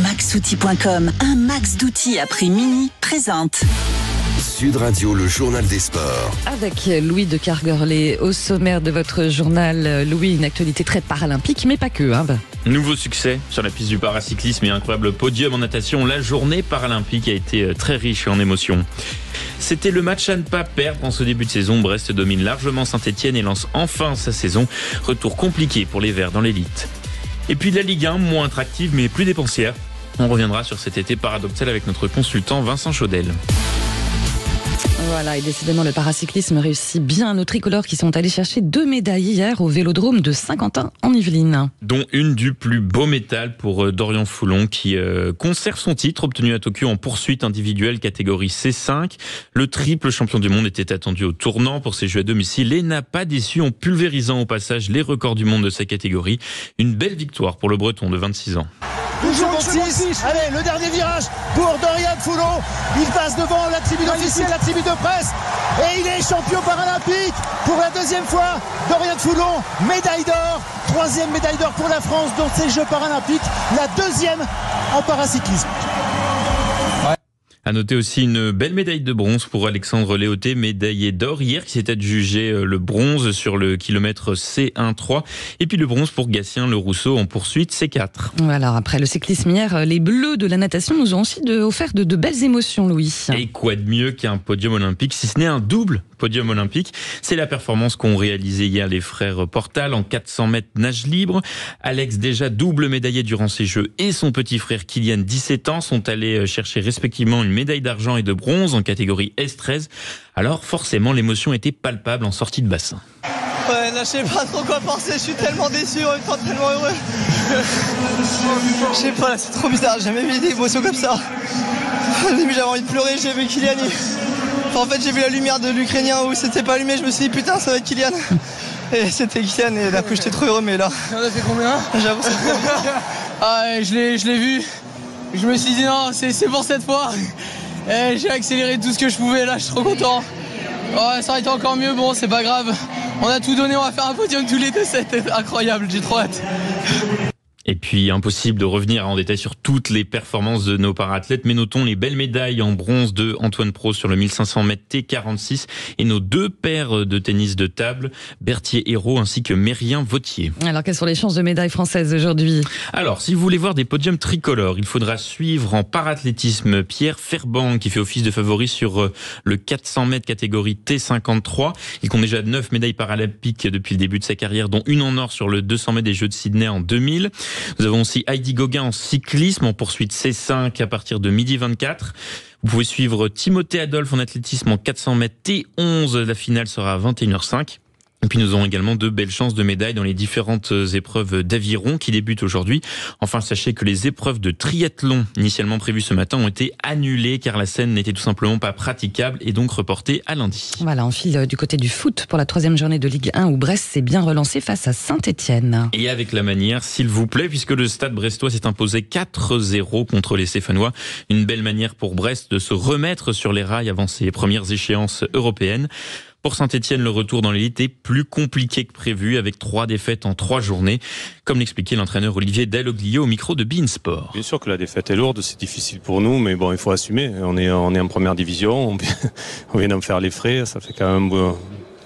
Maxoutil.com, un max d'outils à prix mini, présente. Sud Radio, le journal des sports. Avec Louis de Kergorlé au sommaire de votre journal. Louis, une actualité très paralympique, mais pas que. Nouveau succès sur la piste du paracyclisme et incroyable podium en natation. La journée paralympique a été très riche en émotions. C'était le match à ne pas perdre en ce début de saison. Brest domine largement Saint-Etienne et lance enfin sa saison. Retour compliqué pour les Verts dans l'élite. Et puis la Ligue 1, moins attractive mais plus dépensière. On reviendra sur cet été paradoxal avec notre consultant Vincent Chaudel. Voilà, et décidément le paracyclisme réussit bien nos tricolores qui sont allés chercher 2 médailles hier au Vélodrome de Saint-Quentin en Yvelines. Dont une du plus beau métal pour Dorian Foulon qui conserve son titre obtenu à Tokyo en poursuite individuelle catégorie C5. Le triple champion du monde était attendu au tournant pour ses jeux à domicile et n'a pas déçu en pulvérisant au passage les records du monde de sa catégorie. Une belle victoire pour le Breton de 26 ans. Toujours 26. Allez, le dernier virage pour Dorian Foulon. Il passe devant la tribune officielle, la tribune de presse. Et il est champion paralympique pour la deuxième fois. Dorian Foulon, médaille d'or. 3e médaille d'or pour la France dans ces Jeux paralympiques. La 2e en paracyclisme. À noter aussi une belle médaille de bronze pour Alexandre Léoté, médaillé d'or hier, qui s'est adjugé le bronze sur le kilomètre C1-3. Et puis le bronze pour Gatien Le Rousseau en poursuite C4. Alors après le cyclisme hier, les Bleus de la natation nous ont aussi offert de belles émotions, Louis. Et quoi de mieux qu'un podium olympique, si ce n'est un double podium olympique. C'est la performance qu'ont réalisé hier les frères Portal en 400 mètres nage libre. Alex, déjà double médaillé durant ces Jeux, et son petit frère Kylian, 17 ans, sont allés chercher respectivement une médaille d'argent et de bronze en catégorie S13. Alors forcément, l'émotion était palpable en sortie de bassin. Ouais, là, je sais pas trop quoi penser, je suis tellement déçu, en même temps tellement heureux. Je sais pas, là, c'est trop bizarre, j'ai jamais vu des émotions comme ça. J'avais envie de pleurer, j'ai vu Kylian. En fait, j'ai vu la lumière de l'Ukrainien où c'était pas allumé, je me suis dit putain, ça va être Kylian. Et c'était Kylian, et d'un coup, j'étais trop heureux, mais là. On a fait combien? J'avoue, c'est trop bien. Ah, je l'ai vu. Je me suis dit non, c'est pour cette fois. Et j'ai accéléré tout ce que je pouvais, là, je suis trop content. Ouais, ça aurait été encore mieux, bon, c'est pas grave. On a tout donné, on va faire un podium tous les deux, c'était incroyable, j'ai trop hâte. Et puis, impossible de revenir en détail sur toutes les performances de nos para-athlètes, mais notons les belles médailles en bronze de Antoine Prost sur le 1500 mètres T46 et nos 2 paires de tennis de table, Berthier Hérault ainsi que Mérien Vautier. Alors, quelles sont les chances de médailles françaises aujourd'hui? Alors, si vous voulez voir des podiums tricolores, il faudra suivre en para-athlétisme Pierre Ferban qui fait office de favori sur le 400 mètres catégorie T53. Il compte déjà 9 médailles paralympiques depuis le début de sa carrière, dont une en or sur le 200 mètres des Jeux de Sydney en 2000. Nous avons aussi Heidi Gauguin en cyclisme, en poursuite C5 à partir de 12h24. Vous pouvez suivre Timothée Adolphe en athlétisme en 400 mètres T11. La finale sera à 21h05. Et puis nous aurons également 2 belles chances de médailles dans les différentes épreuves d'aviron qui débutent aujourd'hui. Enfin, sachez que les épreuves de triathlon initialement prévues ce matin ont été annulées car la Seine n'était tout simplement pas praticable et donc reportée à lundi. Voilà, on file du côté du foot pour la 3e journée de Ligue 1 où Brest s'est bien relancé face à Saint-Etienne. Et avec la manière, s'il vous plaît, puisque le stade brestois s'est imposé 4-0 contre les Stéphanois. Une belle manière pour Brest de se remettre sur les rails avant ses premières échéances européennes. Pour Saint-Etienne, le retour dans l'élite est plus compliqué que prévu avec 3 défaites en 3 journées, comme l'expliquait l'entraîneur Olivier Dalloglio au micro de beIN Sport. Bien sûr que la défaite est lourde, c'est difficile pour nous, mais bon, il faut assumer. On est en première division, on vient d'en faire les frais, ça fait quand même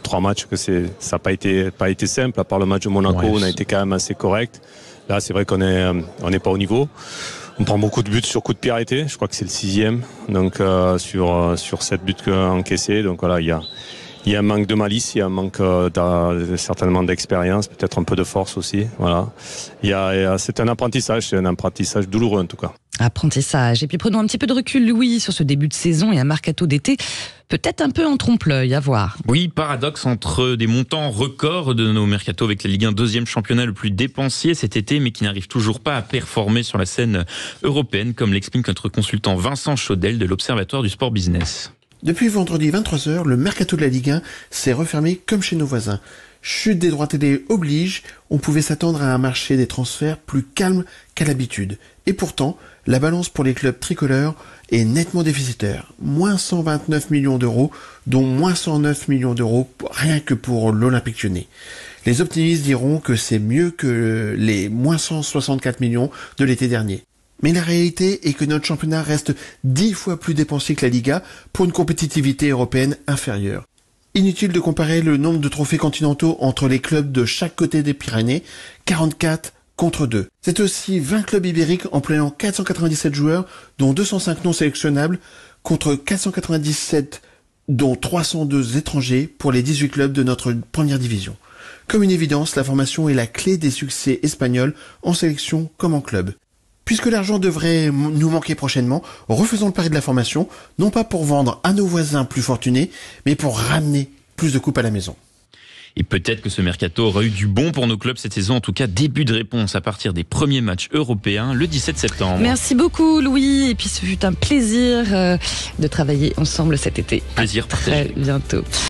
3 matchs que ça n'a pas été simple, à part le match de Monaco, on a été quand même assez correct. Là, c'est vrai qu'on n'est pas au niveau. On prend beaucoup de buts sur coup de pied arrêté, je crois que c'est le 6e, donc sur 7 buts encaissés, donc voilà, il y a un manque de malice, il y a un manque certainement d'expérience, peut-être un peu de force aussi. Voilà. C'est un apprentissage douloureux en tout cas. Apprentissage. Et puis prenons un petit peu de recul, Louis, sur ce début de saison et un mercato d'été peut-être un peu en trompe-l'œil, à voir. Oui, paradoxe entre des montants records de nos mercatos avec la Ligue 1, 2e championnat le plus dépensier cet été, mais qui n'arrive toujours pas à performer sur la scène européenne, comme l'explique notre consultant Vincent Chaudel de l'Observatoire du Sport Business. Depuis vendredi 23h, le mercato de la Ligue 1 s'est refermé comme chez nos voisins. Chute des droits télé oblige, on pouvait s'attendre à un marché des transferts plus calme qu'à l'habitude. Et pourtant, la balance pour les clubs tricolores est nettement déficitaire. Moins 129 millions d'euros, dont moins 109 millions d'euros rien que pour l'Olympique Lyonnais. Les optimistes diront que c'est mieux que les moins 164 millions de l'été dernier. Mais la réalité est que notre championnat reste 10 fois plus dépensier que la Liga pour une compétitivité européenne inférieure. Inutile de comparer le nombre de trophées continentaux entre les clubs de chaque côté des Pyrénées, 44 contre 2. C'est aussi 20 clubs ibériques employant 497 joueurs, dont 205 non sélectionnables, contre 497 dont 302 étrangers pour les 18 clubs de notre première division. Comme une évidence, la formation est la clé des succès espagnols en sélection comme en club. Puisque l'argent devrait nous manquer prochainement, refaisons le pari de la formation, non pas pour vendre à nos voisins plus fortunés, mais pour ramener plus de coupes à la maison. Et peut-être que ce mercato aura eu du bon pour nos clubs cette saison. En tout cas, début de réponse à partir des premiers matchs européens le 17 septembre. Merci beaucoup Louis. Et puis ce fut un plaisir de travailler ensemble cet été. Plaisir partagé. À très bientôt.